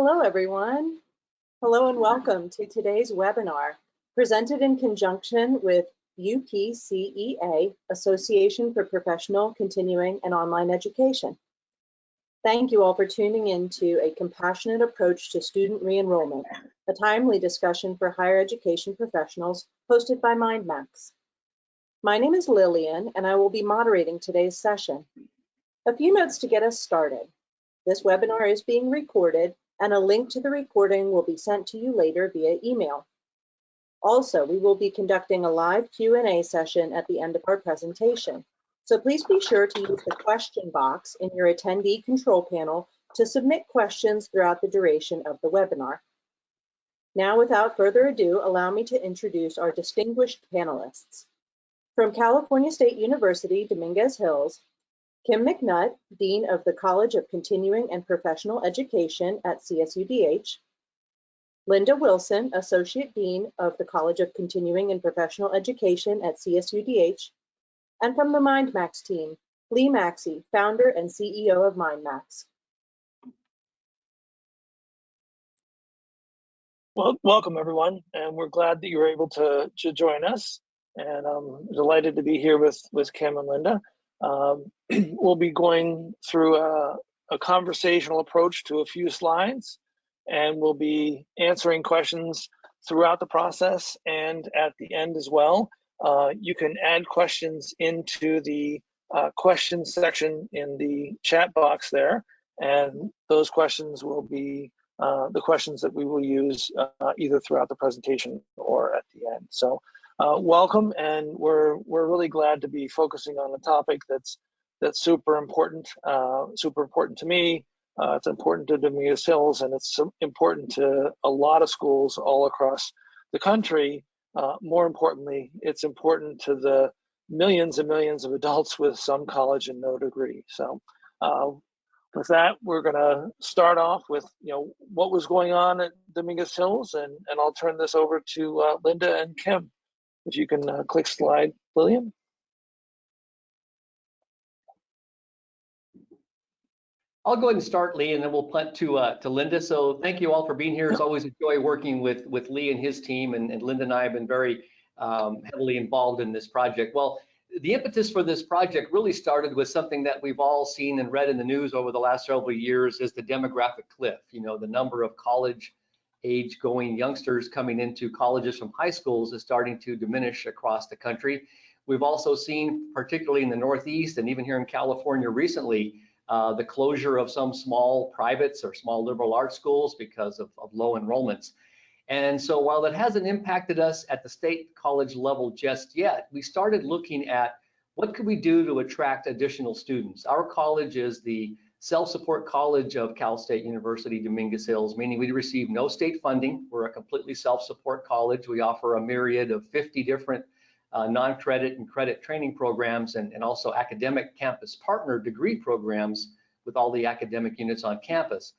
Hello, everyone. Hello and welcome to today's webinar, presented in conjunction with UPCEA, Association for Professional, Continuing, and Online Education. Thank you all for tuning in to A Compassionate Approach to Student Re-Enrollment, a timely discussion for higher education professionals hosted by MindMax. My name is Lillian, and I will be moderating today's session. A few notes to get us started. This webinar is being recorded, and a link to the recording will be sent to you later via email. Also, we will be conducting a live Q&A session at the end of our presentation. So please be sure to use the question box in your attendee control panel to submit questions throughout the duration of the webinar. Now, without further ado, allow me to introduce our distinguished panelists. From California State University, Dominguez Hills, Kim McNutt, Dean of the College of Continuing and Professional Education at CSUDH, Linda Wilson, Associate Dean of the College of Continuing and Professional Education at CSUDH, and from the MindMax team, Lee Maxey, founder and CEO of MindMax. Well, welcome everyone, and we're glad that you were able to join us, and I'm delighted to be here with Kim and Linda. We'll be going through a conversational approach to a few slides, and we'll be answering questions throughout the process and at the end as well. You can add questions into the questions section in the chat box there, and those questions will be the questions that we will use either throughout the presentation or at the end. So welcome, and we're really glad to be focusing on a topic that's super important to me. It's important to Dominguez Hills, and it's important to a lot of schools all across the country. More importantly, it's important to the millions and millions of adults with some college and no degree. So with that, we're going to start off with what was going on at Dominguez Hills, and I'll turn this over to Linda and Kim. If you can click slide, Lillian. I'll go ahead and start, Lee, and then we'll punt to Linda. So thank you all for being here. It's always a joy working with Lee and his team, and Linda and I have been very heavily involved in this project. Well, the impetus for this project really started with something that we've all seen and read in the news over the last several years, is the demographic cliff. The number of college-age-going youngsters coming into colleges from high schools is starting to diminish across the country. We've also seen, particularly in the Northeast and even here in California recently, the closure of some small privates or small liberal arts schools because of low enrollments. And so while that hasn't impacted us at the state college level just yet, we started looking at what could we do to attract additional students. Our college is the self-support college of Cal State University, Dominguez Hills, meaning we receive no state funding. We're a completely self-support college. We offer a myriad of 50 different non-credit and credit training programs, and also academic campus partner degree programs with all the academic units on campus.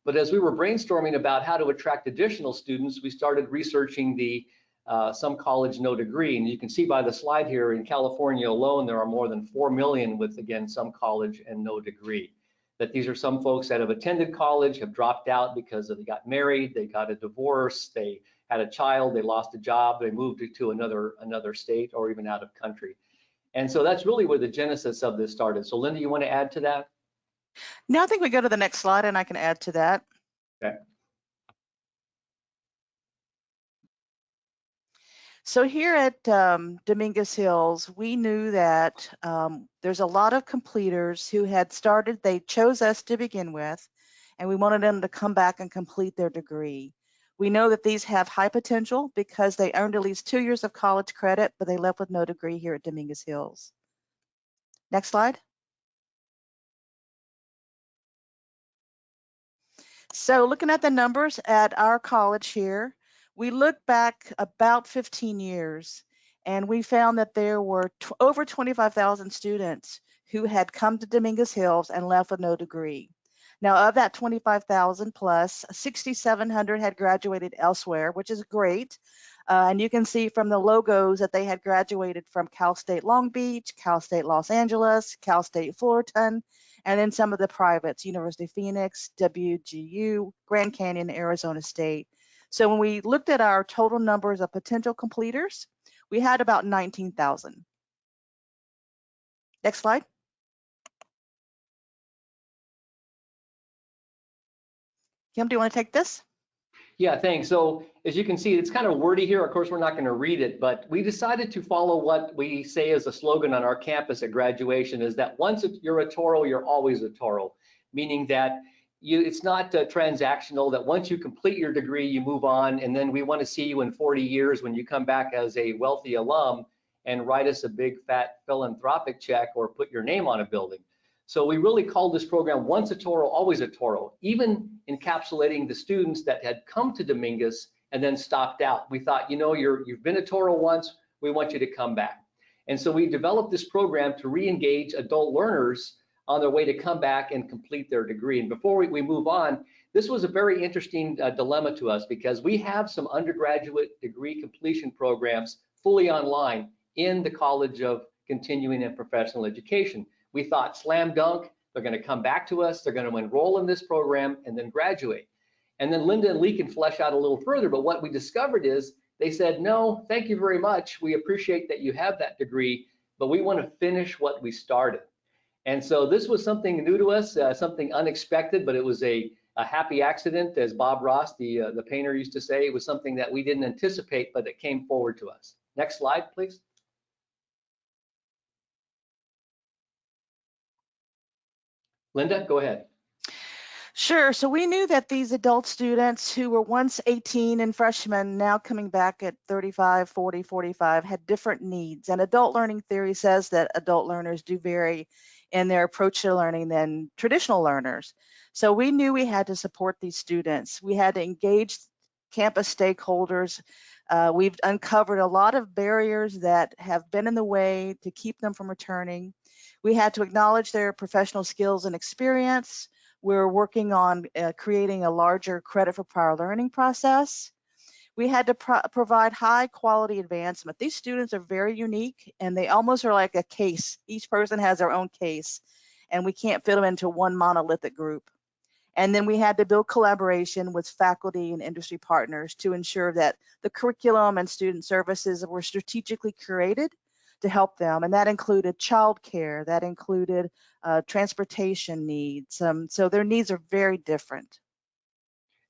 But as we were brainstorming about how to attract additional students, we started researching the some college no degree. And you can see by the slide here, in California alone, there are more than 4 million with, again, some college and no degree. That these are some folks that have attended college, have dropped out because they got married, they got a divorce, they had a child, they lost a job, they moved to another state or even out of country. And so that's really where the genesis of this started. So Linda, you want to add to that? No, I think we go to the next slide and I can add to that. Okay. So here at Dominguez Hills, we knew that there's a lot of completers who had started, they chose us to begin with, and we wanted them to come back and complete their degree. We know that these have high potential because they earned at least 2 years of college credit, but they left with no degree here at Dominguez Hills. Next slide. So looking at the numbers at our college here, we looked back about 15 years and we found that there were over 25,000 students who had come to Dominguez Hills and left with no degree. Now, of that 25,000 plus, 6,700 had graduated elsewhere, which is great. And you can see from the logos that they had graduated from Cal State Long Beach, Cal State Los Angeles, Cal State Fullerton, and then some of the privates, University of Phoenix, WGU, Grand Canyon, Arizona State. So when we looked at our total numbers of potential completers, we had about 19,000. Next slide. Kim, do you want to take this? Yeah, thanks. So as you can see, it's kind of wordy here. Of course, we're not going to read it, but we decided to follow what we say as a slogan on our campus at graduation, is that once you're a Toro, you're always a Toro, meaning that it's not transactional, that once you complete your degree, you move on, and then we want to see you in 40 years when you come back as a wealthy alum and write us a big fat philanthropic check or put your name on a building. So we really called this program Once a Toro, Always a Toro, even encapsulating the students that had come to Dominguez and then stopped out. We thought, you know, you've been a Toro once, we want you to come back. And so we developed this program to re-engage adult learners on their way to come back and complete their degree. And before we move on, this was a very interesting dilemma to us, because we have some undergraduate degree completion programs fully online in the College of Continuing and Professional Education. We thought slam dunk, they're going to come back to us, they're going to enroll in this program and then graduate. And then Linda and Lee can flesh out a little further, but what we discovered is they said, no, thank you very much. We appreciate that you have that degree, but we want to finish what we started. And so this was something new to us, something unexpected, but it was a happy accident, as Bob Ross, the painter, used to say. It was something that we didn't anticipate, but it came forward to us. Next slide, please. Linda, go ahead. Sure. So we knew that these adult students who were once 18 and freshmen, now coming back at 35, 40, 45, had different needs. And adult learning theory says that adult learners do vary in their approach to learning than traditional learners. So we knew we had to support these students. We had to engage campus stakeholders. We've uncovered a lot of barriers that have been in the way to keep them from returning. We had to acknowledge their professional skills and experience. We're working on creating a larger credit for prior learning process. We had to provide high quality advancement. These students are very unique, and they almost are like a case. Each person has their own case, and we can't fit them into one monolithic group. And then we had to build collaboration with faculty and industry partners to ensure that the curriculum and student services were strategically curated to help them. And that included childcare, that included transportation needs. So their needs are very different.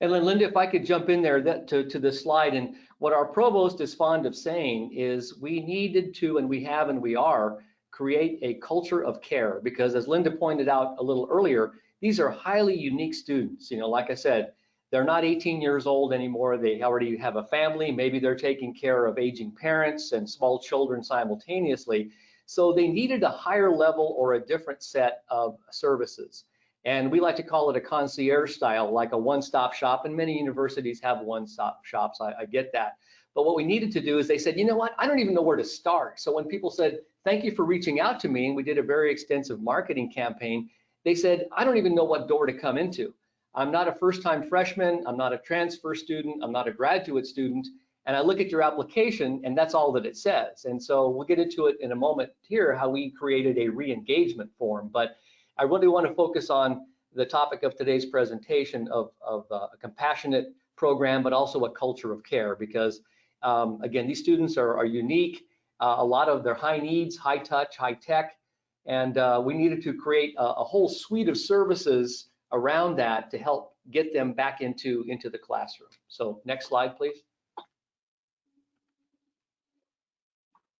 And then Linda, if I could jump in there to this slide, and what our provost is fond of saying is we needed to, and we have, and we are, create a culture of care, because as Linda pointed out a little earlier, these are highly unique students. You know, like I said, they're not 18 years old anymore. They already have a family. Maybe they're taking care of aging parents and small children simultaneously. So they needed a higher level or a different set of services. And we like to call it a concierge style, like a one-stop shop. And many universities have one-stop shops. I get that. But what we needed to do is they said, you know what, I don't even know where to start. So when people said, thank you for reaching out to me, and we did a very extensive marketing campaign, they said, I don't even know what door to come into. I'm not a first-time freshman, I'm not a transfer student, I'm not a graduate student, and I look at your application and that's all that it says. And so we'll get into it in a moment here, how we created a re-engagement form. But I really want to focus on the topic of today's presentation of a compassionate program, but also a culture of care, because again, these students are unique. A lot of their high needs, high touch, high tech, and we needed to create a whole suite of services around that to help get them back into the classroom. So next slide, please.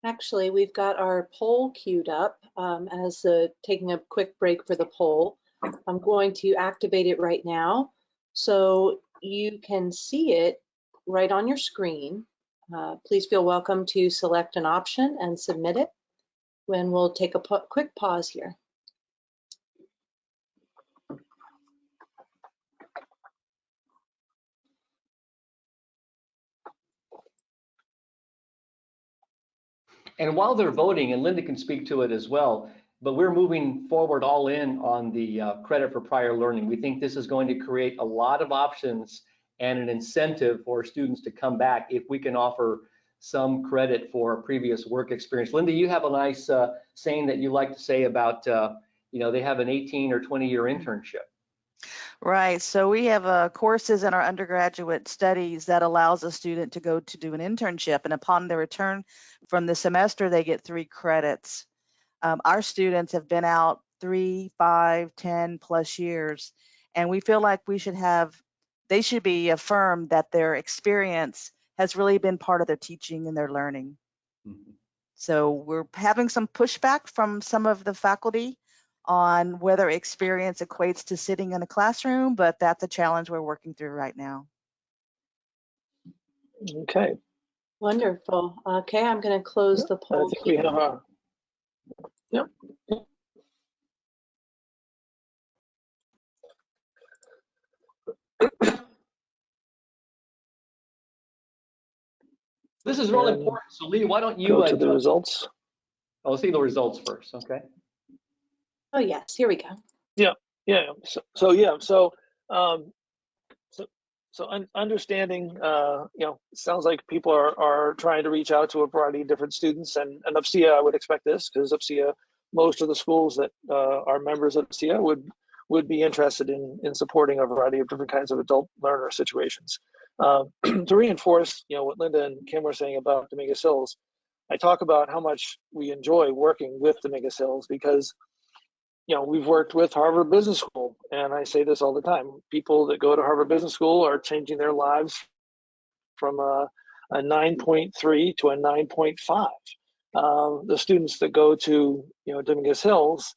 Actually, we've got our poll queued up as taking a quick break for the poll. I'm going to activate it right now so you can see it right on your screen. Please feel welcome to select an option and submit it when we'll take a quick pause here. And while they're voting, and Linda can speak to it as well, but we're moving forward all in on the credit for prior learning. We think this is going to create a lot of options and an incentive for students to come back if we can offer some credit for previous work experience. Linda, you have a nice saying that you like to say about they have an 18 or 20-year internship. Right. So we have courses in our undergraduate studies that allows a student to go to do an internship, and upon their return from the semester, they get 3 credits. Our students have been out 3, 5, 10 plus years, and we feel like they should be affirmed that their experience has really been part of their teaching and their learning. Mhm. So we're having some pushback from some of the faculty on whether experience equates to sitting in a classroom, but that's a challenge we're working through right now. Okay. Wonderful. Okay, I'm going to close the I poll think we here. have a, yep. This is really And important. So Lee, why don't you go to the results. I'll see the results first, okay? Oh, yes, here we go. Yeah. So understanding, sounds like people are trying to reach out to a variety of different students, and UPSIA, I would expect this, because UPSIA, most of the schools that are members of UPSIA would be interested in supporting a variety of different kinds of adult learner situations. To reinforce, what Linda and Kim were saying about Dominguez Hills, I talk about how much we enjoy working with Dominguez Hills because we've worked with Harvard Business School, and I say this all the time. People that go to Harvard Business School are changing their lives from a 9.3 to a 9.5. The students that go to Dominguez Hills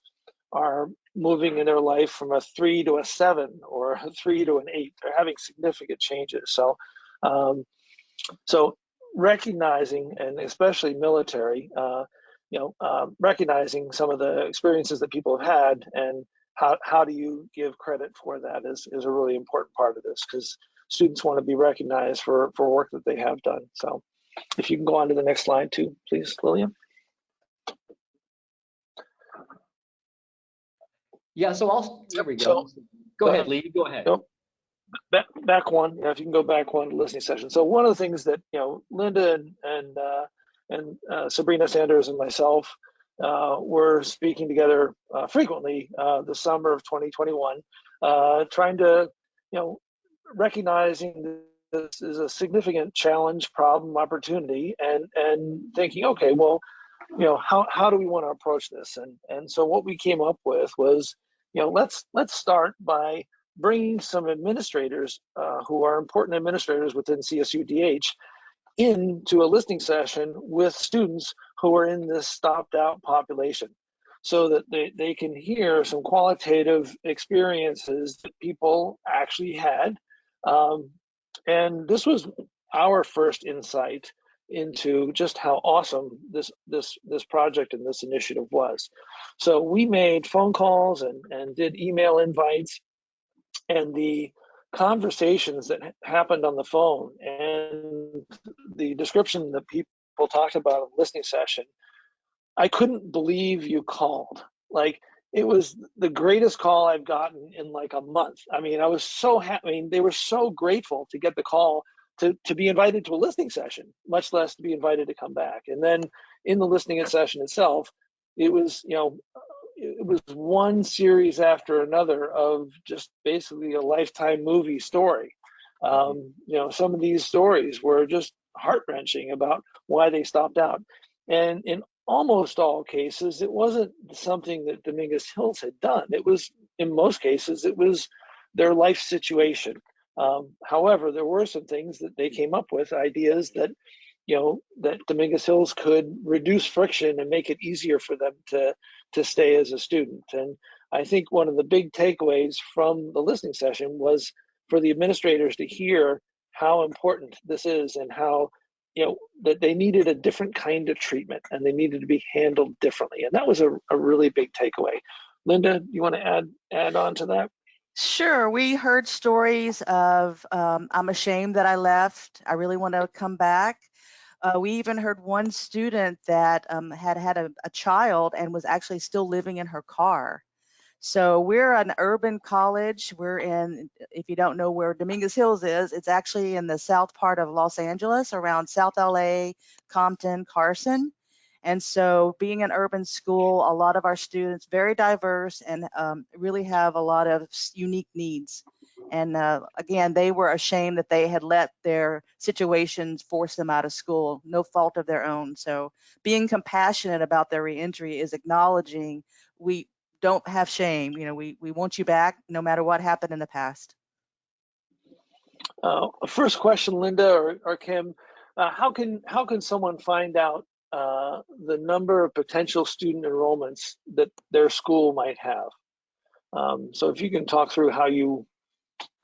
are moving in their life from a 3 to a 7 or a 3 to an 8. They're having significant changes. So recognizing, and especially military, recognizing some of the experiences that people have had, and how do you give credit for that is a really important part of this, because students want to be recognized for work that they have done. So if you can go on to the next slide too, please, Lillian. Yeah, so there we go. Go ahead, Lee, go ahead. Nope. Back one, if you can go back one to listening session. So one of the things that Linda and Sabrina Sanders and myself were speaking together frequently the summer of 2021, trying to recognizing this is a significant challenge, problem, opportunity, and thinking, okay, well, how do we want to approach this? And so what we came up with was, let's start by bringing some administrators who are important administrators within CSUDH into a listening session with students who are in this stopped out population, so that they can hear some qualitative experiences that people actually had. And this was our first insight into just how awesome this project and this initiative was. So we made phone calls and did email invites, and the conversations that happened on the phone and the description that people talked about in the listening session, I couldn't believe you called. Like, it was the greatest call I've gotten in like a month. I mean, I was so happy. I mean, they were so grateful to get the call to be invited to a listening session, much less to be invited to come back. And then in the listening session itself, it was, it was one series after another of just basically a lifetime movie story. Some of these stories were just heart-wrenching about why they stopped out. And in almost all cases, it wasn't something that Dominguez Hills had done. It was, in most cases, it was their life situation. However, there were some things that they came up with, ideas that that Dominguez Hills could reduce friction and make it easier for them to stay as a student. And I think one of the big takeaways from the listening session was for the administrators to hear how important this is, and how that they needed a different kind of treatment and they needed to be handled differently. And that was a really big takeaway. Linda, you want to add on to that? Sure. We heard stories of, I'm ashamed that I left. I really want to come back. We even heard one student that had a child and was actually still living in her car. So we're an urban college. We're in, if you don't know where Dominguez Hills is, it's actually in the south part of Los Angeles, around South LA, Compton, Carson. And so being an urban school, a lot of our students, very diverse and really have a lot of unique needs. And again, they were ashamed that they had let their situations force them out of school, no fault of their own. So being compassionate about their reentry is acknowledging we don't have shame. You know, we want you back no matter what happened in the past. First question, Linda or Kim, how can someone find out the number of potential student enrollments that their school might have? So if you can talk through how you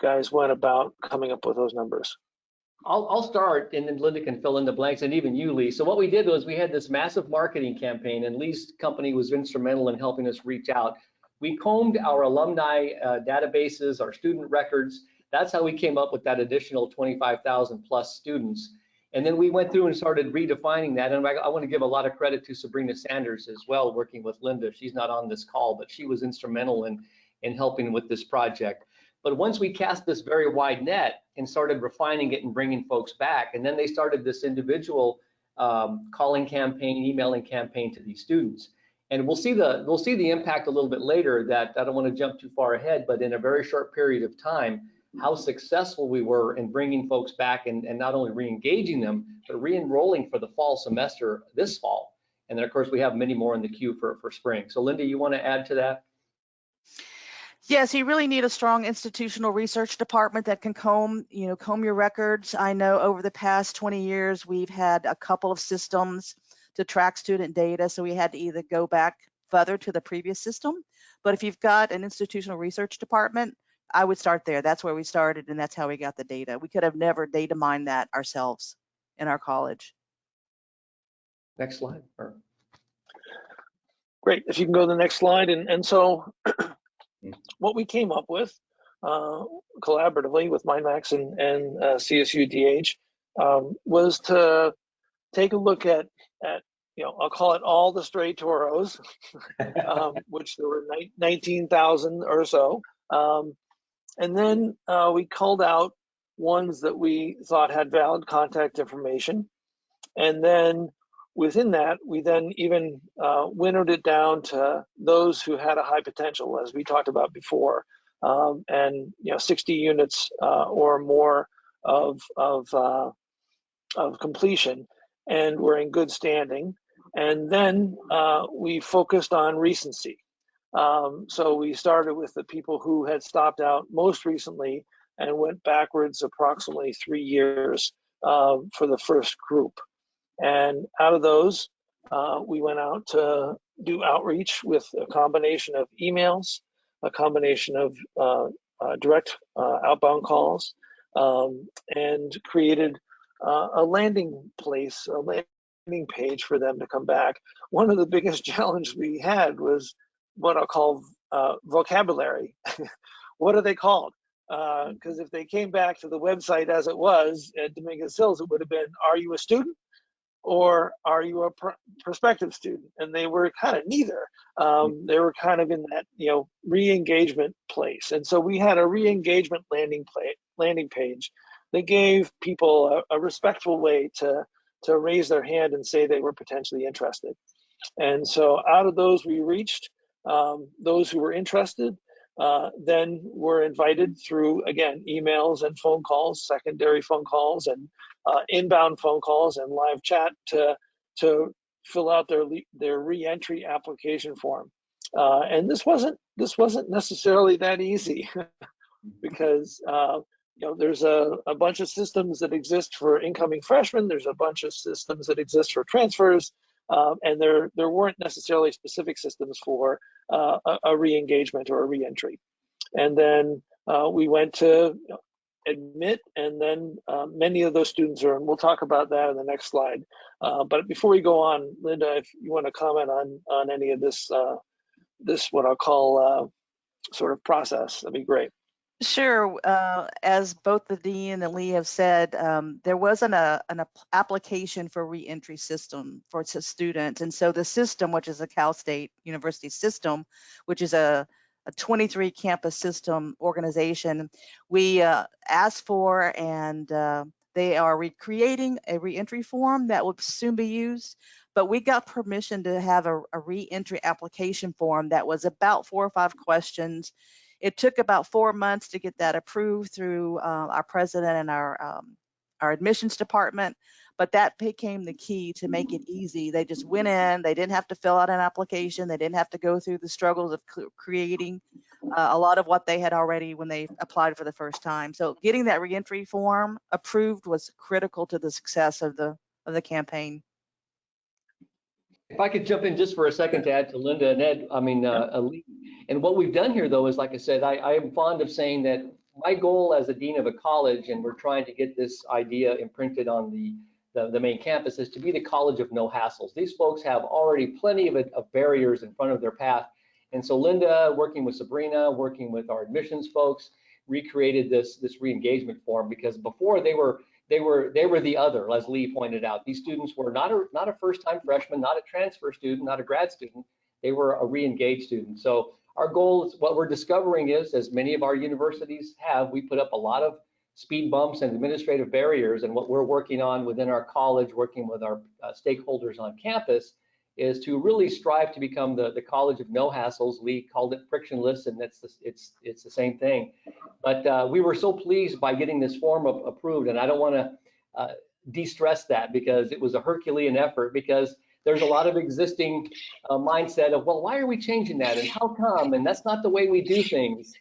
guys went about coming up with those numbers. I'll start, and then Linda can fill in the blanks, and even you, Lee. So what we did was we had this massive marketing campaign, and Lee's company was instrumental in helping us reach out. We combed our alumni databases, our student records. That's how we came up with that additional 25,000 plus students. And then we went through and started redefining that. And I want to give a lot of credit to Sabrina Sanders as well, working with Linda. She's not on this call, but she was instrumental in helping with this project. But once we cast this very wide net and started refining it and bringing folks back, and then they started this individual calling campaign, emailing campaign to these students. And we'll see the impact a little bit later. That I don't want to jump too far ahead, but in a very short period of time, how successful we were in bringing folks back and not only re-engaging them, but re-enrolling for the fall semester this fall. And then of course we have many more in the queue for spring. So Linda, you want to add to that? Yes, you really need a strong institutional research department that can comb your records. I know over the past 20 years, we've had a couple of systems to track student data. So we had to either go back further to the previous system. But if you've got an institutional research department, I would start there. That's where we started, and that's how we got the data. We could have never data mined that ourselves in our college. Next slide. Great. If you can go to the next slide. And so what we came up with collaboratively with MindMax and CSUDH was to take a look at I'll call it all the stray Toros, which there were 19,000 or so. And then we culled out ones that we thought had valid contact information. And then within that, we then even winnowed it down to those who had a high potential, as we talked about before, and 60 units or more of completion, and were in good standing. And then we focused on recency. So we started with the people who had stopped out most recently and went backwards approximately 3 years for the first group. And out of those, we went out to do outreach with a combination of emails, a combination of direct outbound calls, and created a landing page for them to come back. One of the biggest challenges we had was what I'll call vocabulary. What are they called? Because if they came back to the website as it was at Dominguez Hills, it would have been, are you a student? Or are you a prospective student? And they were kind of neither. They were kind of in that re-engagement place. And so we had a re-engagement landing page that gave people a respectful way to raise their hand and say they were potentially interested. And so out of those, we reached those who were interested, then were invited through, again, emails and phone calls, secondary phone calls, and inbound phone calls and live chat to fill out their re-entry application form. And this wasn't necessarily that easy because there's a bunch of systems that exist for incoming freshmen. There's a bunch of systems that exist for transfers. And there weren't necessarily specific systems for a re-engagement or a re-entry. And then we went to admit, and then many of those students are, and we'll talk about that in the next slide. But before we go on, Linda, if you want to comment on any of this, what I'll call sort of process, that'd be great. Sure. As both the Dean and Lee have said, there wasn't an application for reentry system for students. And so the system, which is a Cal State University system, which is a 23 campus system organization, we asked for, and They are recreating a reentry form that will soon be used, but we got permission to have a reentry application form that was about 4 or 5 questions. It took about 4 months to get that approved through our president and our admissions department, but that became the key to make it easy. They just went in, they didn't have to fill out an application, they didn't have to go through the struggles of creating a lot of what they had already when they applied for the first time. So getting that reentry form approved was critical to the success of the campaign. If I could jump in just for a second to add to Linda and Ed, Lee. And what we've done here, though, is, like I said, I am fond of saying that my goal as a dean of a college, and we're trying to get this idea imprinted on the main campus, is to be the college of no hassles. These folks have already plenty of barriers in front of their path. And so Linda, working with Sabrina, working with our admissions folks, recreated this re-engagement form, because before they were the other, as Lee pointed out. These students were not a first-time freshman, not a transfer student, not a grad student. They were a re-engaged student. So our goal is, what we're discovering is, as many of our universities have, we put up a lot of speed bumps and administrative barriers. And what we're working on within our college, working with our stakeholders on campus, is to really strive to become the college of no hassles. Lee called it frictionless, and it's the same thing. But we were so pleased by getting this form approved, and I don't want to de-stress that, because it was a Herculean effort, because there's a lot of existing mindset of, well, why are we changing that, and how come, and that's not the way we do things.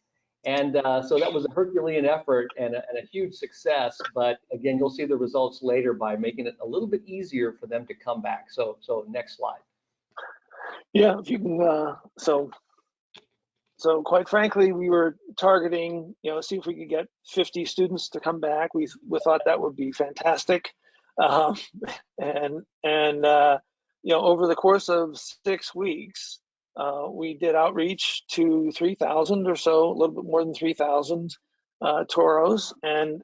And so that was a Herculean effort and a huge success. But again, you'll see the results later by making it a little bit easier for them to come back. So next slide. Yeah, if you can, so quite frankly, we were targeting, see if we could get 50 students to come back. We thought that would be fantastic. And over the course of 6 weeks, we did outreach to 3,000 or so, a little bit more than 3,000 Toros, and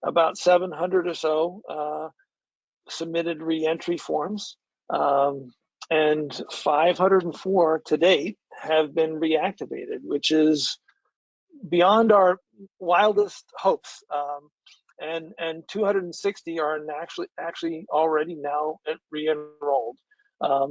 about 700 or so submitted reentry forms. And 504 to date have been reactivated, which is beyond our wildest hopes. And 260 are actually already now re-enrolled.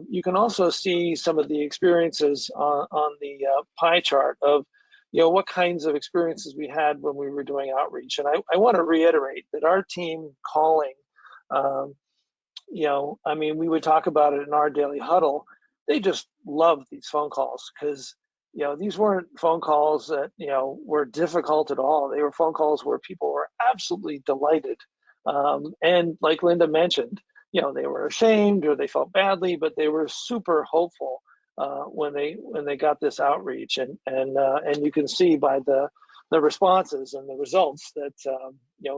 You can also see some of the experiences on the pie chart of what kinds of experiences we had when we were doing outreach. And I want to reiterate that our team calling, we would talk about it in our daily huddle. They just loved these phone calls, because these weren't phone calls that were difficult at all. They were phone calls where people were absolutely delighted, and like Linda mentioned, they were ashamed or they felt badly, but they were super hopeful when they got this outreach, and you can see by the responses and the results that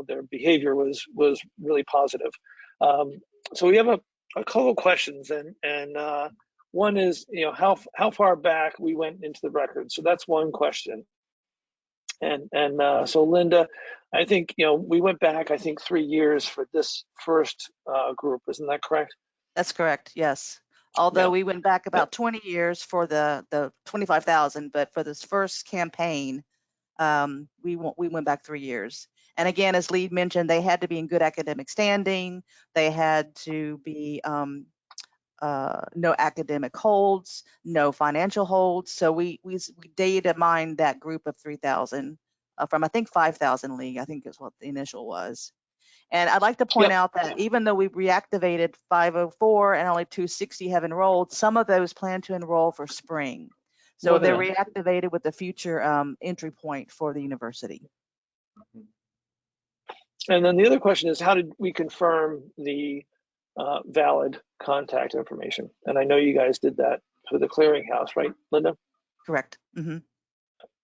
their behavior was really positive. So we have a couple of questions, and one is, how far back we went into the record. So that's one question. And so Linda, I think, we went back, I think 3 years for this first group. Isn't that correct? That's correct, yes. Although we went back about 20 years for the 25,000, but for this first campaign, we went back 3 years. And again, as Lee mentioned, they had to be in good academic standing. They had to be no academic holds, no financial holds. So we data mined that group of 3,000 from, I think, 5,000, Lee, I think is what the initial was. And I'd like to point out that even though we reactivated 504 and only 260 have enrolled, some of those plan to enroll for spring. So they're reactivated with the future entry point for the university. And then the other question is, how did we confirm the valid contact information? And I know you guys did that for the clearinghouse, right, Linda? Correct. Mm-hmm.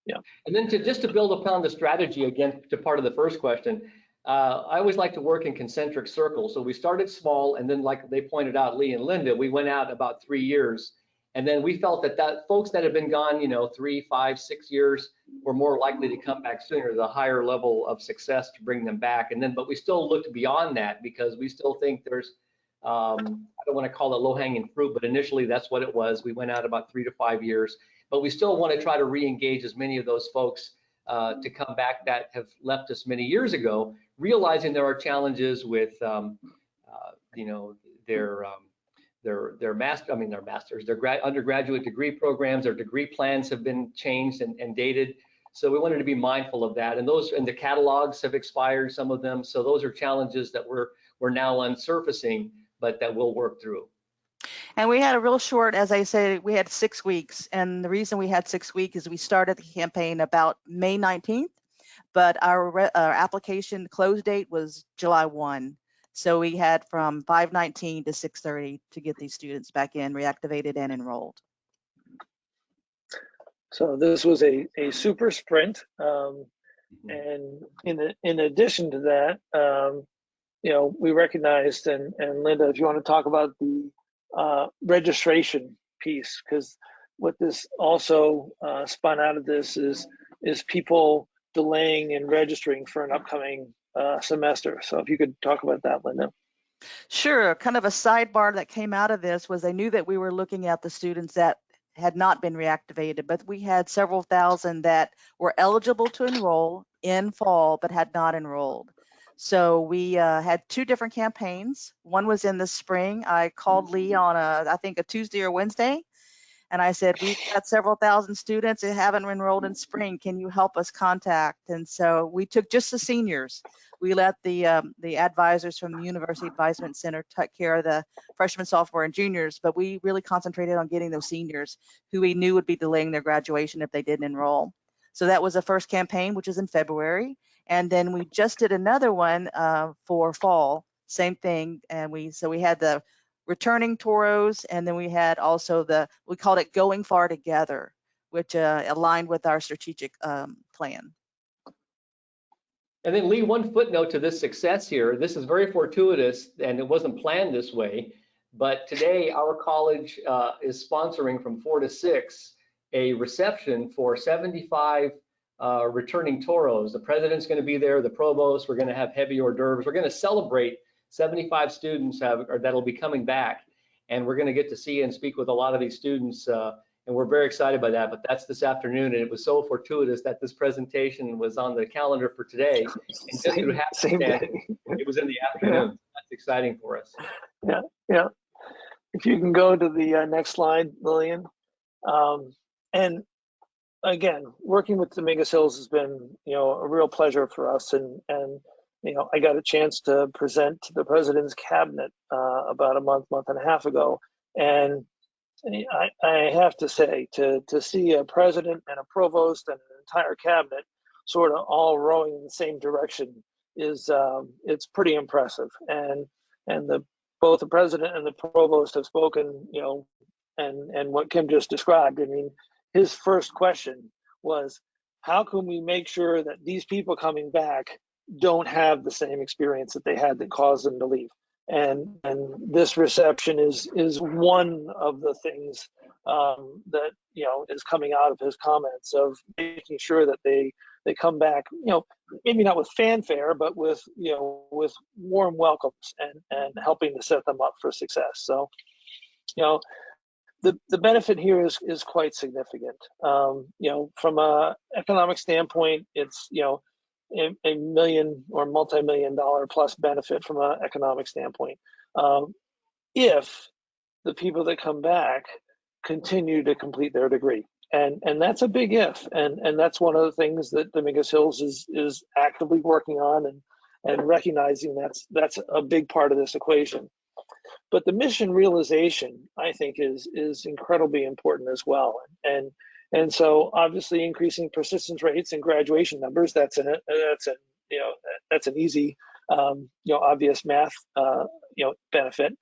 Yeah. And then just to build upon the strategy, again, to part of the first question, I always like to work in concentric circles. So we started small, and then, like they pointed out, Lee and Linda, we went out about 3 years. And then we felt that folks that have been gone, 3, 5, 6 years were more likely to come back sooner, the higher level of success to bring them back. And then, but we still looked beyond that, because we still think there's, I don't want to call it low-hanging fruit, but initially that's what it was. We went out about 3 to 5 years, but we still want to try to re-engage as many of those folks to come back that have left us many years ago, realizing there are challenges with, you know, their undergraduate degree programs. Their degree plans have been changed and dated. So we wanted to be mindful of that. And the catalogs have expired, some of them. So those are challenges that we're now unsurfacing, but that we'll work through. And we had a real short, as I said, we had 6 weeks. And the reason we had 6 weeks is we started the campaign about May 19th, but our application close date was July 1. So we had from 5/19 to 6/30 to get these students back in, reactivated and enrolled. So this was a super sprint. And in addition to that, you know, we recognized, and Linda, if you want to talk about the registration piece, because what this also spun out of this is people delaying and registering for an upcoming semester. So if you could talk about that, Linda. Sure. Kind of a sidebar that came out of this was I knew that we were looking at the students that had not been reactivated, but we had several thousand that were eligible to enroll in fall but had not enrolled. So we had 2 different campaigns. One was in the spring. I called Lee on I think a Tuesday or Wednesday, and I said, we've got several thousand students that haven't enrolled in spring. Can you help us contact? And so we took just the seniors. We let the advisors from the University Advisement Center take care of the freshmen, sophomore, and juniors, but we really concentrated on getting those seniors who we knew would be delaying their graduation if they didn't enroll. So that was the first campaign, which is in February. And then we just did another one for fall, same thing. And we had the returning Toros, and then we had also we called it Going Far Together, which aligned with our strategic plan. And then Lee, one footnote to this success here, this is very fortuitous and it wasn't planned this way, but today our college is sponsoring from 4 to 6 a reception for 75 returning Toros. The president's going to be there, the provost, we're going to have heavy hors d'oeuvres. We're going to celebrate 75 students that'll be coming back, and we're going to get to see and speak with a lot of these students, and we're very excited by that. But that's this afternoon, and it was so fortuitous that this presentation was on the calendar for today, and just through happenstance, it was in the afternoon. Yeah. That's exciting for us. Yeah, yeah. If you can go to the next slide, Lillian. And again, working with Dominguez Hills has been, you know, a real pleasure for us, and you know, I got a chance to present to the president's cabinet about a month and a half ago, and I have to say, to see a president and a provost and an entire cabinet sort of all rowing in the same direction is it's pretty impressive. And both the president and the provost have spoken, you know, and what Kim just described. I mean, his first question was, how can we make sure that these people coming back don't have the same experience that they had that caused them to leave? And this reception is one of the things that, you know, is coming out of his comments of making sure that they come back, you know, maybe not with fanfare, but with, you know, with warm welcomes and helping to set them up for success. So, you know, the benefit here is quite significant. You know, from a economic standpoint, it's, you know, a million or multi-million-dollar plus benefit from an economic standpoint. If the people that come back continue to complete their degree. And that's a big if. And that's one of the things that Dominguez Hills is actively working on and recognizing that's a big part of this equation. But the mission realization, I think, is incredibly important as well. And so obviously increasing persistence rates and graduation numbers, that's an easy, you know, obvious math, you know, benefit.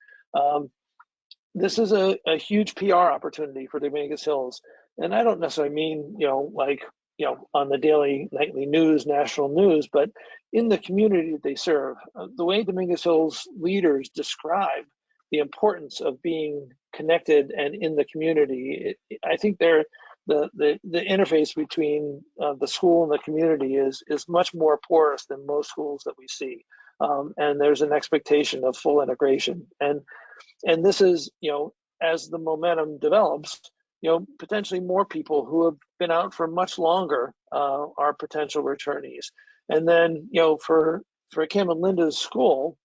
This is a huge PR opportunity for Dominguez Hills. And I don't necessarily mean, you know, like, you know, on the daily, nightly news, national news, but in the community that they serve. The way Dominguez Hills leaders describe the importance of being connected and in the community, I think the interface between the school and the community is much more porous than most schools that we see. And there's an expectation of full integration. And this is, you know, as the momentum develops, you know, potentially more people who have been out for much longer our potential returnees. And then, for Kim and Linda's school,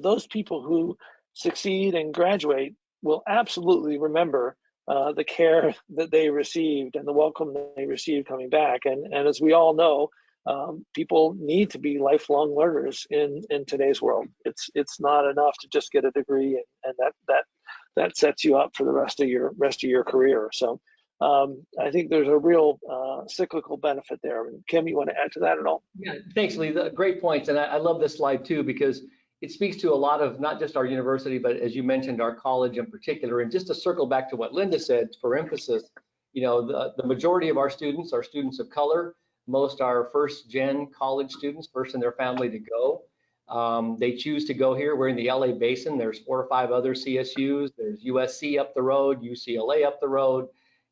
those people who succeed and graduate will absolutely remember the care that they received and the welcome they received coming back. And as we all know, people need to be lifelong learners in today's world. It's not enough to just get a degree, and that sets you up for the rest of your career. So I think there's a real cyclical benefit there. And Kim, you want to add to that at all? Yeah, thanks, Lee. Great points. And I love this slide too, because it speaks to a lot of not just our university, but as you mentioned, our college in particular. And just to circle back to what Linda said for emphasis, the majority of our students are students of color. Most are first-gen college students, first in their family to go. They choose to go here. We're in the LA Basin. There's 4 or 5 other CSUs. There's USC up the road, UCLA up the road.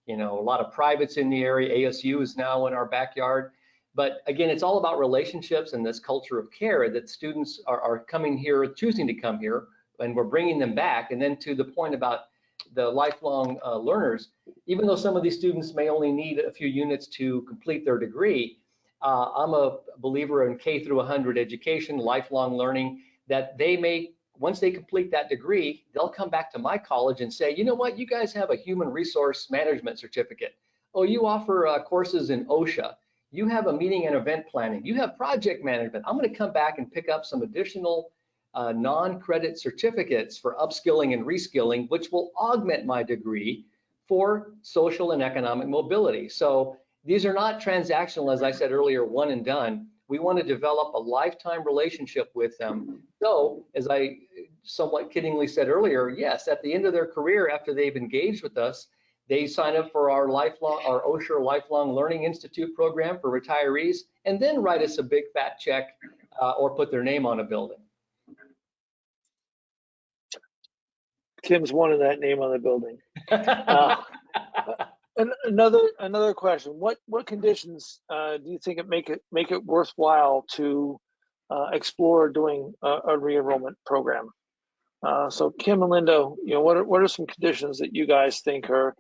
A lot of privates in the area. ASU is now in our backyard. But again, it's all about relationships and this culture of care that students are coming here, choosing to come here, and we're bringing them back. And then to the point about the lifelong learners, even though some of these students may only need a few units to complete their degree, I'm a believer in K through 100 education, lifelong learning, that they may, once they complete that degree, they'll come back to my college and say, you know what, you guys have a human resource management certificate. Oh, you offer courses in OSHA. You have a meeting and event planning. You have project management. I'm going to come back and pick up some additional non-credit certificates for upskilling and reskilling, which will augment my degree for social and economic mobility. So these are not transactional, as I said earlier, one and done. We want to develop a lifetime relationship with them. So, as I somewhat kiddingly said earlier, yes, at the end of their career, after they've engaged with us, they sign up for our OSHA Lifelong Learning Institute program for retirees, and then write us a big fat check or put their name on a building. Kim's wanted that name on the building. And another question: What conditions do you think make it worthwhile to explore doing a re-enrollment program? So Kim and Linda, what are some conditions that you guys think are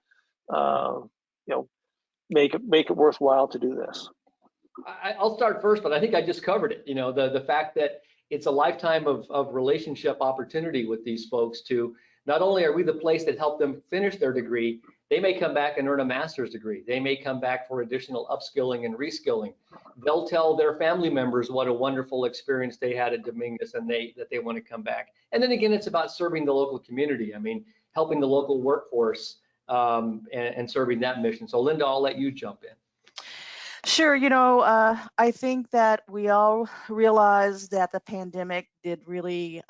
make it worthwhile to do this? I'll start first, but I think I just covered it. The fact that it's a lifetime of relationship opportunity with these folks. To not only are we the place that helped them finish their degree, they may come back and earn a master's degree. They may come back for additional upskilling and reskilling. They'll tell their family members what a wonderful experience they had at Dominguez, and that they want to come back. And then again, it's about serving the local community. I mean, helping the local workforce and serving that mission. So Linda, I'll let you jump in. Sure. I think that we all realize that the pandemic did really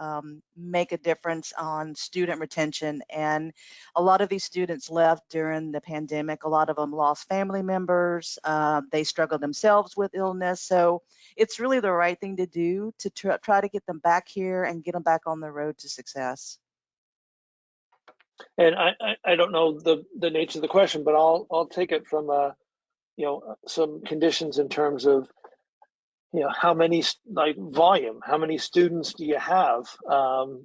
make a difference on student retention. And a lot of these students left during the pandemic. A lot of them lost family members. They struggled themselves with illness. So it's really the right thing to do to try to get them back here and get them back on the road to success. And I don't know the nature of the question, but I'll take it from some conditions in terms of how many, like volume, how many students do you have,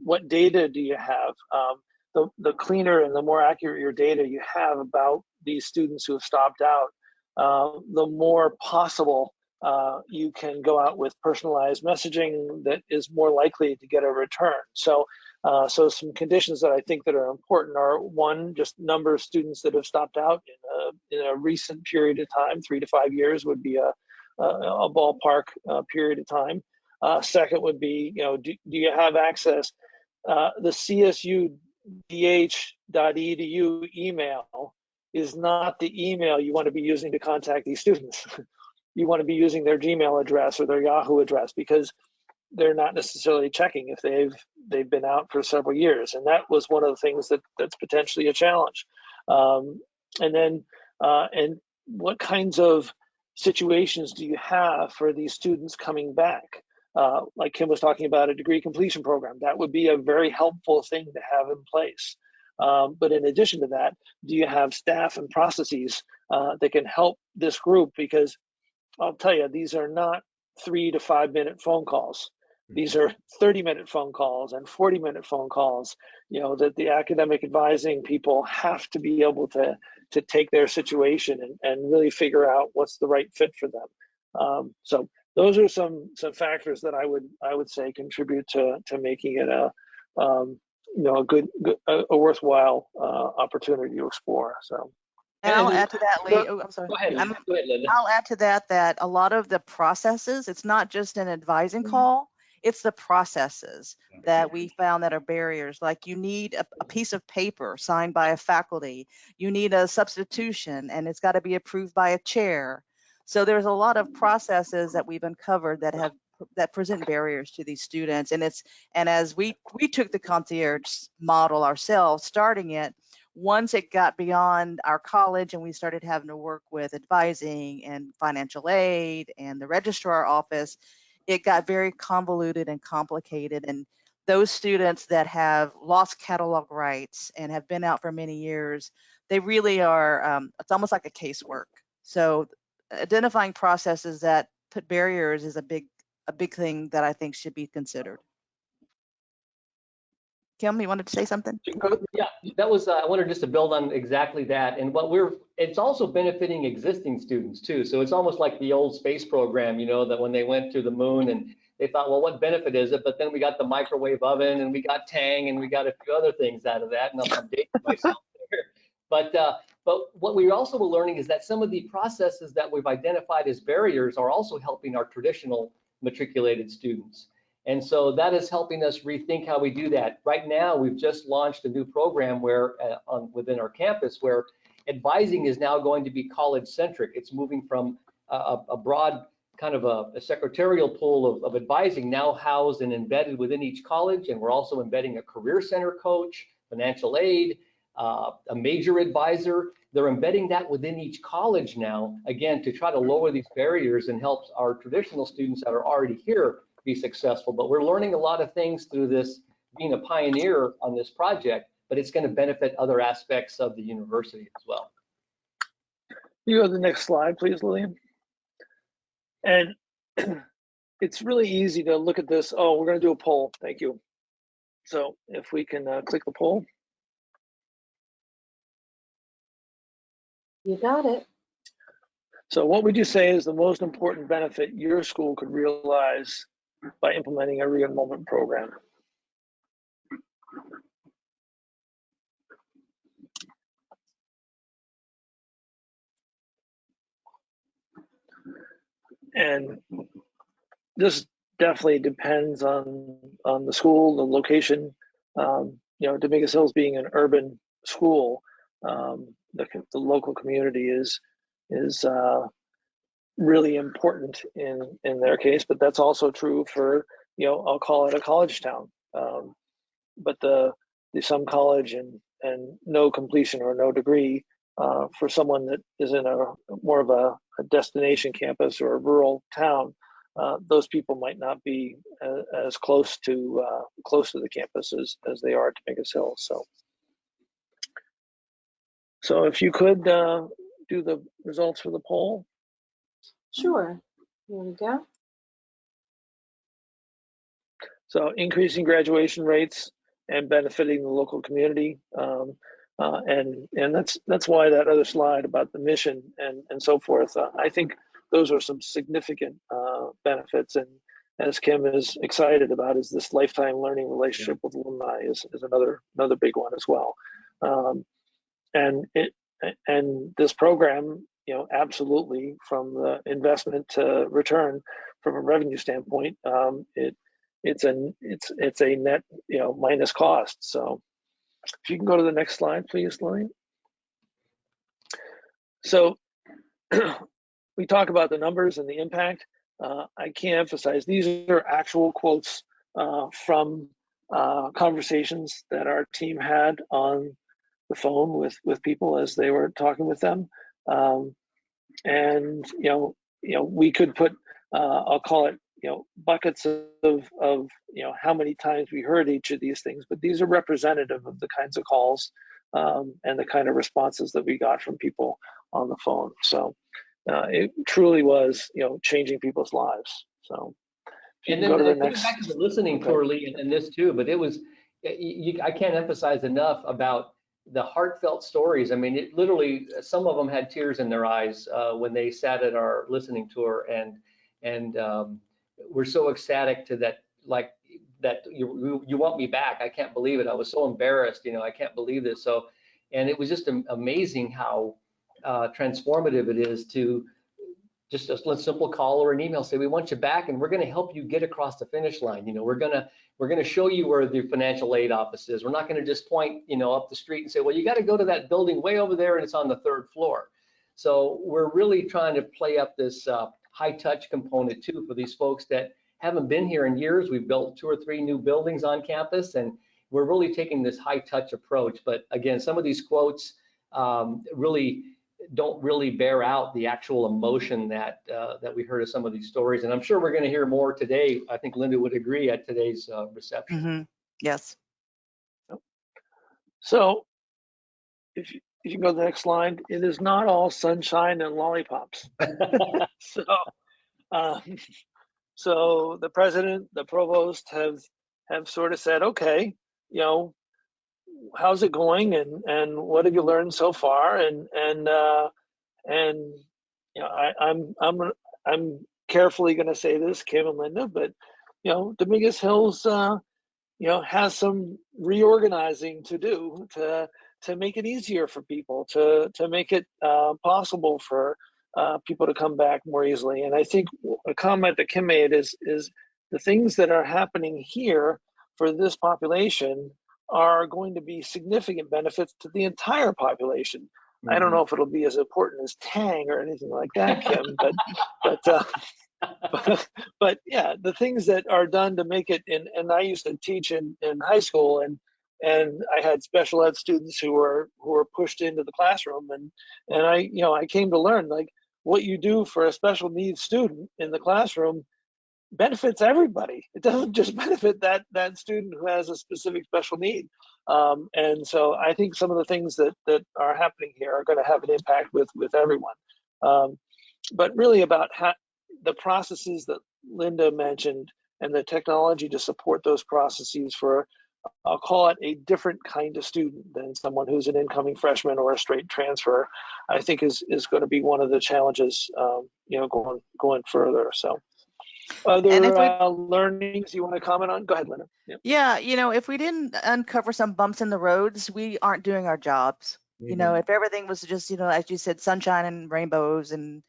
what data do you have, the cleaner and the more accurate your data you have about these students who have stopped out, the more possible you can go out with personalized messaging that is more likely to get a return. So some conditions that I think that are important are: one, just number of students that have stopped out in a recent period of time. 3 to 5 years would be a ballpark period of time. Second would be, do you have access? The CSUDH.edu email is not the email you want to be using to contact these students. You want to be using their Gmail address or their Yahoo address, because they're not necessarily checking if they've been out for several years, and that was one of the things that's potentially a challenge. And what kinds of situations do you have for these students coming back? Like Kim was talking about, a degree completion program, that would be a very helpful thing to have in place. But in addition to that, do you have staff and processes that can help this group? Because I'll tell you, these are not 3 to 5 minute phone calls. these are 30-minute phone calls and 40-minute phone calls, that the academic advising people have to be able to take their situation and really figure out what's the right fit for them. So those are some factors that I would say contribute to making it a worthwhile opportunity to explore. So. And I'll add to that, Lee. Oh, I'm sorry. Go ahead, Linda. I'll add to that a lot of the processes, it's not just an advising call, it's the processes that we found that are barriers. Like you need a piece of paper signed by a faculty, you need a substitution, and it's got to be approved by a chair. So there's a lot of processes that we've uncovered that present barriers to these students. And as we took the concierge model ourselves, starting it, once it got beyond our college and we started having to work with advising and financial aid and the registrar office, it got very convoluted and complicated. And those students that have lost catalog rights and have been out for many years, they really are, it's almost like a casework. So identifying processes that put barriers is a big thing that I think should be considered. Kim, you wanted to say something? Yeah, that was, I wanted just to build on exactly that. And it's also benefiting existing students too. So it's almost like the old space program, that when they went to the moon and they thought, well, what benefit is it? But then we got the microwave oven and we got Tang and we got a few other things out of that. And I'm dating myself here. But what we also were learning is that some of the processes that we've identified as barriers are also helping our traditional matriculated students. And so that is helping us rethink how we do that. Right now, we've just launched a new program where within our campus where advising is now going to be college-centric. It's moving from a broad kind of a secretarial pool of advising now housed and embedded within each college. And we're also embedding a career center coach, financial aid, a major advisor. They're embedding that within each college now, again, to try to lower these barriers and help our traditional students that are already here be successful. But we're learning a lot of things through this, being a pioneer on this project, but it's going to benefit other aspects of the university as well. You go to the next slide, please, Lillian. And it's really easy to look at this. Oh, we're going to do a poll. Thank you. So if we can click the poll. You got it. So what would you say is the most important benefit your school could realize by implementing a re-enrollment program? And this definitely depends on the school, the location. Dominguez Hills being an urban school, the local community is really important in their case, but that's also true for, I'll call it a college town. But the some college and no completion or no degree for someone that is in a more of a destination campus or a rural town, those people might not be as close to the campus as they are at Dominguez Hills. So if you could do the results for the poll. Sure. Here we go. So increasing graduation rates and benefiting the local community, and that's why that other slide about the mission and so forth. I think those are some significant benefits, and as Kim is excited about, is this lifetime learning relationship with alumni is another big one as well. And this program, absolutely, from the investment to return from a revenue standpoint, it's a net, minus cost. So if you can go to the next slide, please, Lillian. So we talk about the numbers and the impact. I can't emphasize, these are actual quotes from conversations that our team had on the phone with people as they were talking with them. And we could put, I'll call it, buckets of how many times we heard each of these things, but these are representative of the kinds of calls and the kind of responses that we got from people on the phone. So it truly was, changing people's lives. So you And can go then to the coming next. back to the listening Okay. tour, Lee, and this too, but it was, I can't emphasize enough about the heartfelt stories. I mean, it literally, some of them had tears in their eyes when they sat at our listening tour, and we're so ecstatic to that, like that you want me back. I can't believe it. I was so embarrassed, I can't believe this. So, and it was just amazing how transformative it is to just a simple call or an email, say we want you back and we're going to help you get across the finish line. We're going to show you where the financial aid office is. We're not going to just point up the street and say, well, you got to go to that building way over there and it's on the 3rd floor. So we're really trying to play up this high touch component too for these folks that haven't been here in years. We've built 2 or 3 new buildings on campus, and we're really taking this high touch approach. But again, some of these quotes really don't really bear out the actual emotion that we heard of some of these stories. And I'm sure we're going to hear more today. I think Linda would agree at today's reception. Mm-hmm. Yes. So if you go to the next slide, it is not all sunshine and lollipops. So the president, the provost have sort of said, okay, how's it going, and what have you learned so far, and I'm carefully going to say this, Kim and Linda, but Dominguez Hills has some reorganizing to do to make it easier for people, to make it possible for people to come back more easily. And I think a comment that Kim made is the things that are happening here for this population are going to be significant benefits to the entire population. Mm-hmm. I don't know if it'll be as important as Tang or anything like that, Kim, but yeah, the things that are done to make it, and I used to teach in high school, and I had special ed students who were pushed into the classroom, and I came to learn, like, what you do for a special needs student in the classroom benefits everybody. It doesn't just benefit that student who has a specific special need. And so I think some of the things that are happening here are going to have an impact with everyone. But really about the processes that Linda mentioned and the technology to support those processes for, I'll call it, a different kind of student than someone who's an incoming freshman or a straight transfer, I think is going to be one of the challenges, going further. So other learnings you want to comment on? Go ahead, Linda. Yep. Yeah, if we didn't uncover some bumps in the roads, we aren't doing our jobs. Mm-hmm. If everything was just, as you said, sunshine and rainbows and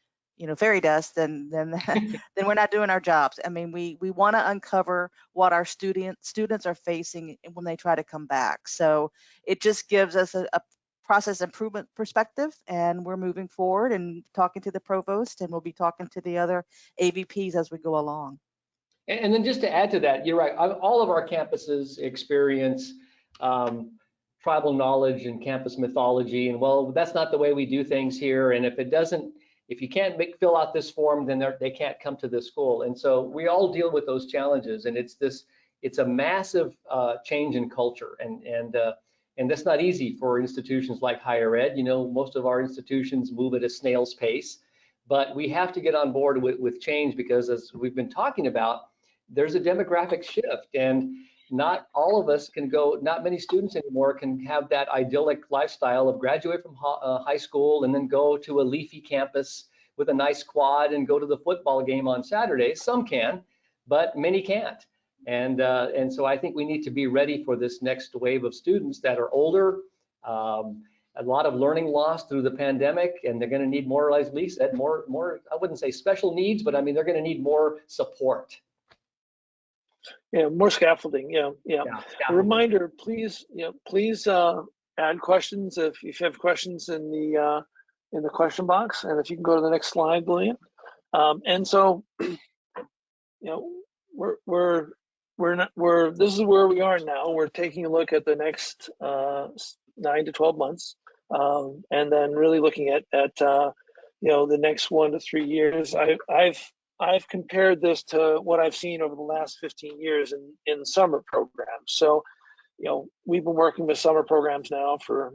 fairy dust, then then we're not doing our jobs. I mean, we want to uncover what our students are facing when they try to come back. So it just gives us a process improvement perspective, and we're moving forward and talking to the provost, and we'll be talking to the other AVPs as we go along. And then just to add to that, you're right. All of our campuses experience tribal knowledge and campus mythology, and well, that's not the way we do things here. And if you can't fill out this form, then they can't come to this school. And so we all deal with those challenges, and it's a massive change in culture, and that's not easy for institutions like higher ed. Most of our institutions move at a snail's pace, but we have to get on board with change, because as we've been talking about, there's a demographic shift, and not all of us can go, not many students anymore can have that idyllic lifestyle of graduate from high school and then go to a leafy campus with a nice quad and go to the football game on Saturdays. Some can, but many can't. And so I think we need to be ready for this next wave of students that are older, a lot of learning loss through the pandemic, and they're going to need more, like Lee said, more, I wouldn't say special needs, but I mean, they're going to need more support. Yeah, more scaffolding. Yeah. Scaffolding. A reminder, please add questions if you have questions in the question box, and if you can go to the next slide, William. And so, we're this is where we are now. We're taking a look at the next 9 to 12 months, and then really looking at the next 1 to 3 years. I've compared this to what I've seen over the last 15 years in summer programs. So, we've been working with summer programs now for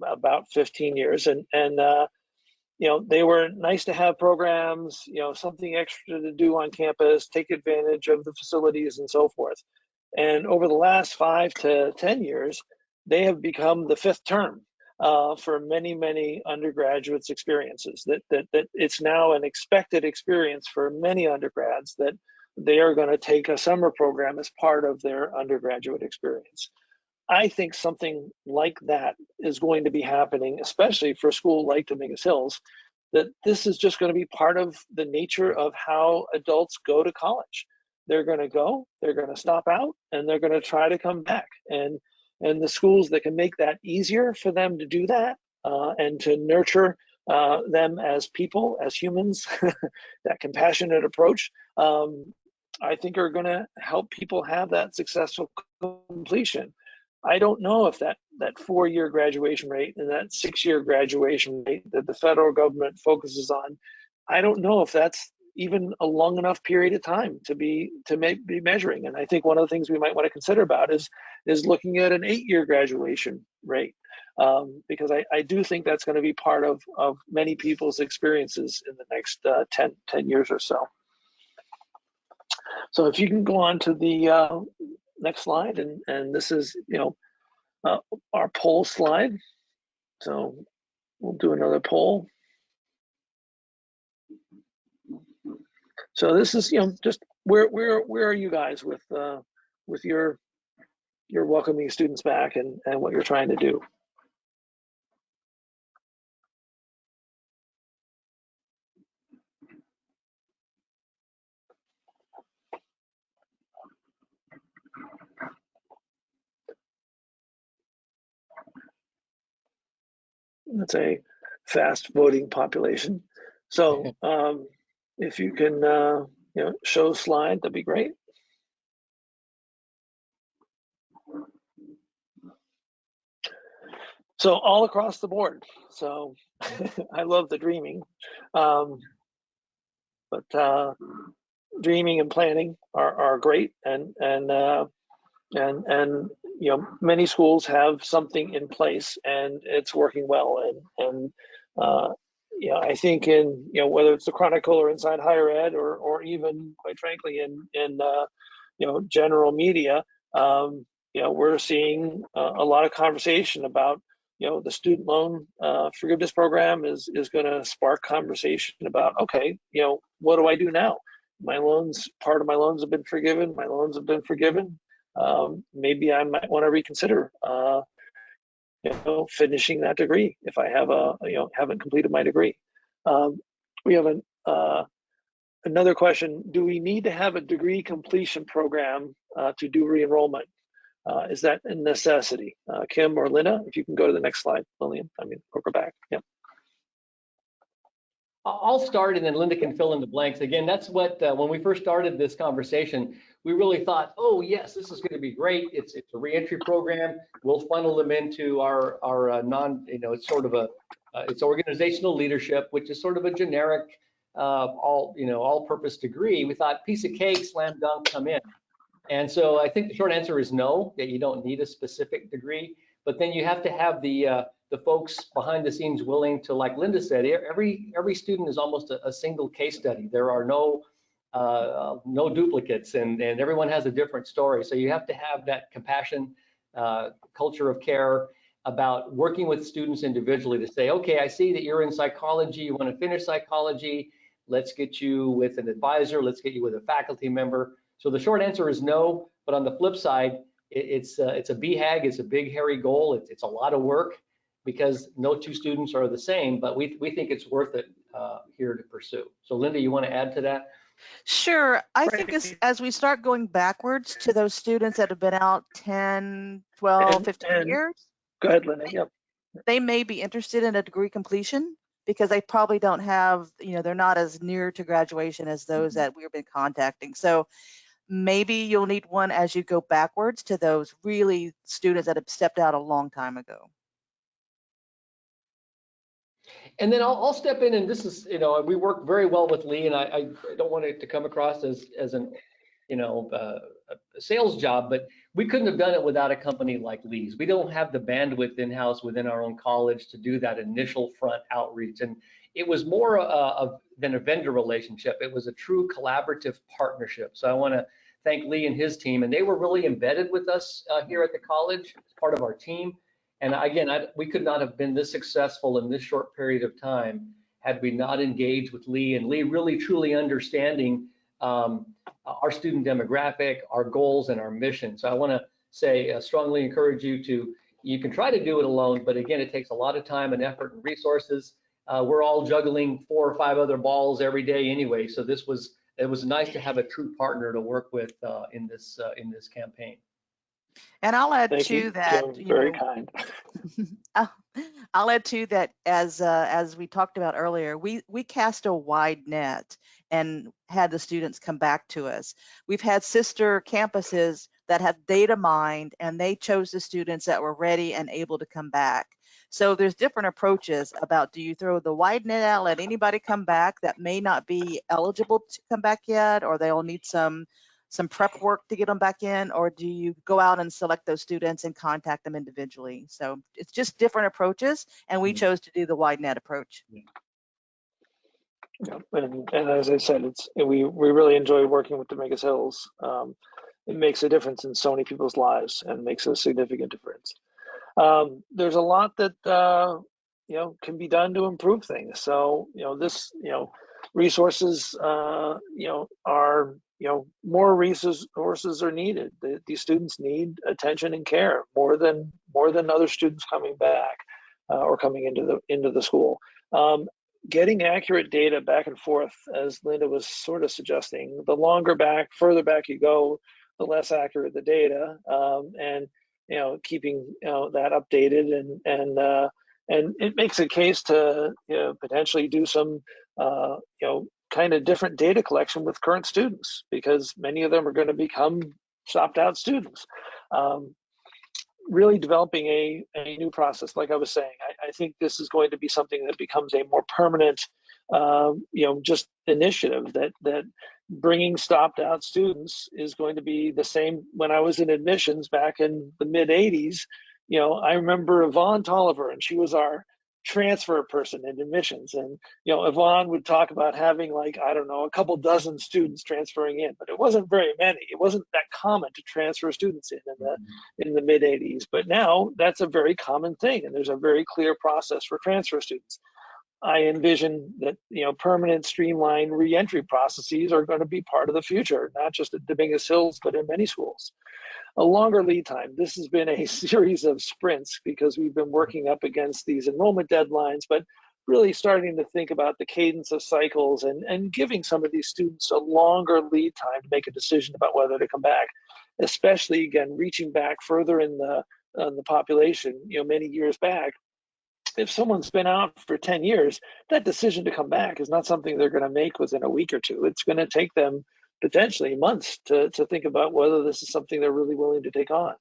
about 15 years, and they were nice to have programs, something extra to do on campus, take advantage of the facilities and so forth. And over the last 5 to 10 years, they have become the fifth term for many, many undergraduates' experiences. That it's now an expected experience for many undergrads that they are going to take a summer program as part of their undergraduate experience. I think something like that is going to be happening, especially for a school like Dominguez Hills, that this is just going to be part of the nature of how adults go to college. They're going to go, they're going to stop out, and they're going to try to come back. And the schools that can make that easier for them to do that and to nurture them as people, as humans, that compassionate approach, I think are going to help people have that successful completion. I don't know if that 4-year graduation rate and that 6-year graduation rate that the federal government focuses on, I don't know if that's even a long enough period of time to be measuring. And I think one of the things we might want to consider about is looking at an 8-year graduation rate, because I do think that's going to be part of many people's experiences in the next 10 years or so. So if you can go on to the next slide, and this is our poll slide. So we'll do another poll. So this is just where are you guys with your welcoming students back and what you're trying to do. That's a fast voting population. So if you can show slide, that'd be great. So all across the board. So I love the dreaming, but dreaming and planning are great, and many schools have something in place and it's working well. And I think in whether it's the Chronicle or Inside Higher Ed or even quite frankly in general media, we're seeing a lot of conversation about the student loan forgiveness program is going to spark conversation about, okay, what do I do now? Part of my loans have been forgiven. My loans have been forgiven. Maybe I might want to reconsider, finishing that degree if I have haven't completed my degree. We have another question. Do we need to have a degree completion program to do re-enrollment? Is that a necessity? Kim or Linda, if you can go to the next slide, Lillian, or go back. Yep. I'll start and then Linda can fill in the blanks. Again, that's what, when we first started this conversation, we really thought, oh yes, this is going to be great. It's a reentry program. We'll funnel them into our it's sort of it's organizational leadership, which is sort of a generic, all-purpose degree. We thought piece of cake, slam dunk, come in. And so I think the short answer is no, that you don't need a specific degree, but then you have to have the folks behind the scenes willing to, like Linda said, every student is almost a single case study. There are no duplicates, and everyone has a different story. So you have to have that compassion, culture of care about working with students individually to say, okay, I see that you're in psychology, you want to finish psychology, let's get you with an advisor, let's get you with a faculty member. So the short answer is no, but on the flip side, it's a BHAG, it's a big hairy goal, it's a lot of work because no two students are the same, but we think it's worth it here to pursue. So Linda, you want to add to that? Sure. I think as we start going backwards to those students that have been out 10, 12, 15 years. Go ahead, Linda. Yep. They may be interested in a degree completion because they probably don't have, they're not as near to graduation as those that we've been contacting. So maybe you'll need one as you go backwards to those really students that have stepped out a long time ago. And then I'll step in, and this is, we work very well with Lee, and I don't want it to come across as an, a sales job, but we couldn't have done it without a company like Lee's. We don't have the bandwidth in-house within our own college to do that initial front outreach. And it was more than a vendor relationship. It was a true collaborative partnership. So I want to thank Lee and his team. And they were really embedded with us here at the college as part of our team. And again, we could not have been this successful in this short period of time had we not engaged with Lee, and Lee really truly understanding our student demographic, our goals, and our mission. So I want to say, strongly encourage you can try to do it alone, but again, it takes a lot of time and effort and resources. We're all juggling 4 or 5 other balls every day anyway, so it was nice to have a true partner to work with in this campaign. And I'll add Thank to you, that, Kim. Very kind. I'll add to that, as we talked about earlier, we cast a wide net and had the students come back to us. We've had sister campuses that have data mined, and they chose the students that were ready and able to come back. So there's different approaches about, do you throw the wide net out, let anybody come back that may not be eligible to come back yet, or they'll need some prep work to get them back in, or do you go out and select those students and contact them individually? So it's just different approaches, and we chose to do the wide net approach. Yeah, and as I said, we really enjoy working with the Dominguez Hills. It makes a difference in so many people's lives and makes a significant difference. There's a lot that can be done to improve things. So resources are more resources are needed. These students need attention and care more than other students coming back or coming into the school. Getting accurate data back and forth, as Linda was sort of suggesting, the further back you go, the less accurate the data, and keeping that updated, and it makes a case to potentially do some kind of different data collection with current students, because many of them are going to become stopped out students. Really developing a new process, like I was saying, I think this is going to be something that becomes a more permanent, just initiative, that bringing stopped out students is going to be the same. When I was in admissions back in the mid 80s, I remember Yvonne Tolliver, and she was our transfer person in admissions, and Yvonne would talk about having, like, I don't know, a couple dozen students transferring in, but it wasn't very many. It wasn't that common to transfer students in the mid 80s, but now that's a very common thing, and there's a very clear process for transfer students. I envision that permanent, streamlined reentry processes are going to be part of the future, not just at Dominguez Hills, but in many schools. A longer lead time. This has been a series of sprints because we've been working up against these enrollment deadlines, but really starting to think about the cadence of cycles and giving some of these students a longer lead time to make a decision about whether to come back, especially, again, reaching back further in the population, many years back. If someone's been out for 10 years, that decision to come back is not something they're going to make within a week or two. It's going to take them potentially months to think about whether this is something they're really willing to take on.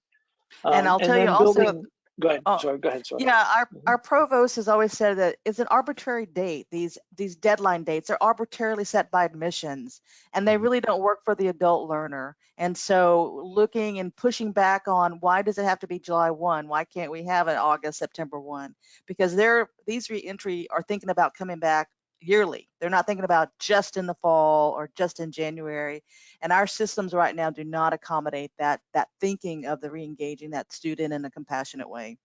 And I'll tell you also, go ahead. Oh, Sorry, go ahead. Sorry. yeah, our provost has always said that it's an arbitrary date. These deadline dates are arbitrarily set by admissions, and they really don't work for the adult learner. And so looking and pushing back on, why does it have to be July 1? Why can't we have it August, September 1? Because these reentry are thinking about coming back yearly. They're not thinking about just in the fall or just in January. And our systems right now do not accommodate that thinking of the reengaging that student in a compassionate way.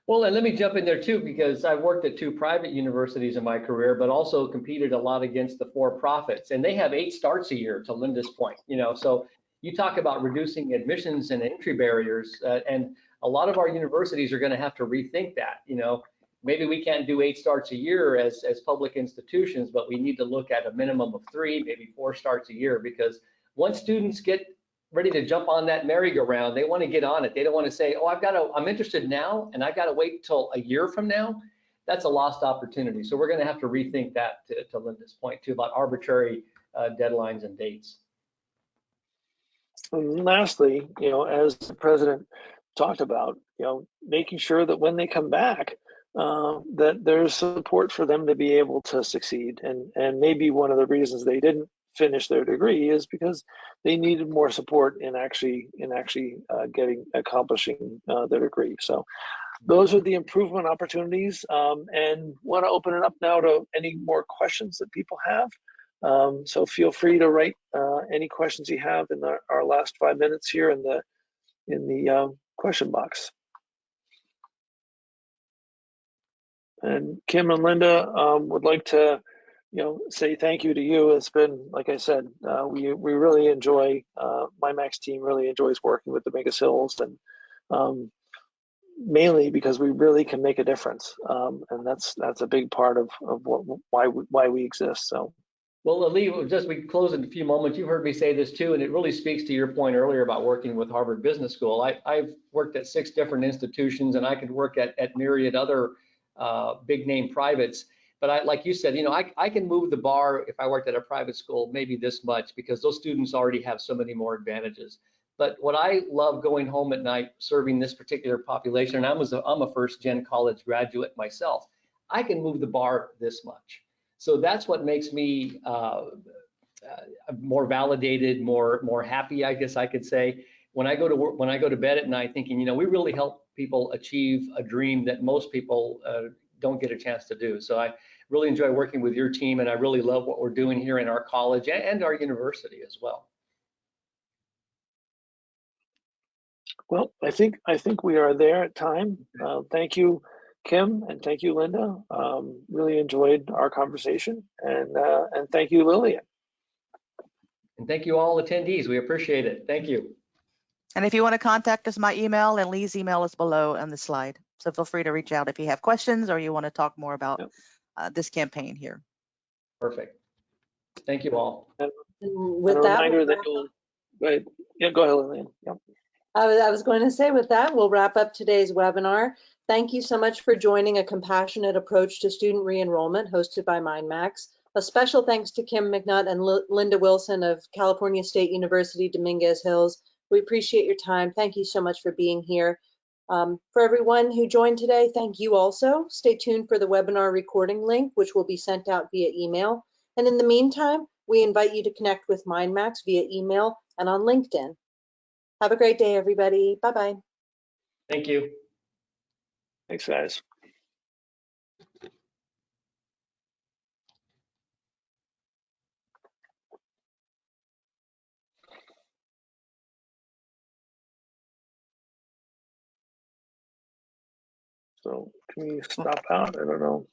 Well, and let me jump in there too, because I've worked at 2 private universities in my career, but also competed a lot against the for-profits, and they have 8 starts a year, to Linda's point. So you talk about reducing admissions and entry barriers, and a lot of our universities are going to have to rethink that. Maybe we can't do 8 starts a year as public institutions, but we need to look at a minimum of 3, maybe 4 starts a year, because once students get ready to jump on that merry-go-round, they want to get on it. They don't want to say, oh, I'm interested now, and I got to wait till a year from now. That's a lost opportunity. So we're going to have to rethink that, to Linda's point too, about arbitrary deadlines and dates. And lastly, as the president talked about, making sure that when they come back, that there's support for them to be able to succeed. And maybe one of the reasons they didn't finish their degree is because they needed more support in actually accomplishing their degree. So those are the improvement opportunities, and want to open it up now to any more questions that people have. So feel free to write any questions you have in our last 5 minutes here in the question box. And Kim and Linda would like to, say thank you to you. It's been, like I said, we really enjoy, my Max team really enjoys working with the Mega Sills, and mainly because we really can make a difference, and that's a big part of why we exist. So. Well, Lee, just we close in a few moments. You've heard me say this too, and it really speaks to your point earlier about working with Harvard Business School. I've worked at 6 different institutions, and I could work at myriad other big name privates. But like you said, I can move the bar if I worked at a private school, maybe this much, because those students already have so many more advantages. But what I love going home at night serving this particular population, and I'm a first-gen college graduate myself, I can move the bar this much. So that's what makes me more validated, more happy, I guess I could say, when I go to work, when I go to bed at night, thinking, we really help people achieve a dream that most people don't get a chance to do. So I really enjoy working with your team, and I really love what we're doing here in our college and our university as well. Well, I think we are there at time. Thank you, Kim, and thank you, Linda. Really enjoyed our conversation, and thank you, Lillian. And thank you all attendees. We appreciate it. Thank you. And if you want to contact us, my email and Lee's email is below on the slide. So feel free to reach out if you have questions or you want to talk more about this campaign here. Perfect. Thank you all. And with a that, reminder that you'll, go ahead. Yeah, go ahead, Lillian. Yep. I was going to say, with that, we'll wrap up today's webinar. Thank you so much for joining a compassionate approach to student re-enrollment hosted by MindMax. A special thanks to Kim McNutt and Linda Wilson of California State University, Dominguez Hills. We appreciate your time. Thank you so much for being here. For everyone who joined today, thank you also. Stay tuned for the webinar recording link, which will be sent out via email. And in the meantime, we invite you to connect with MindMax via email and on LinkedIn. Have a great day, everybody. Bye-bye. Thank you. Thanks, guys. So can we stop out? I don't know.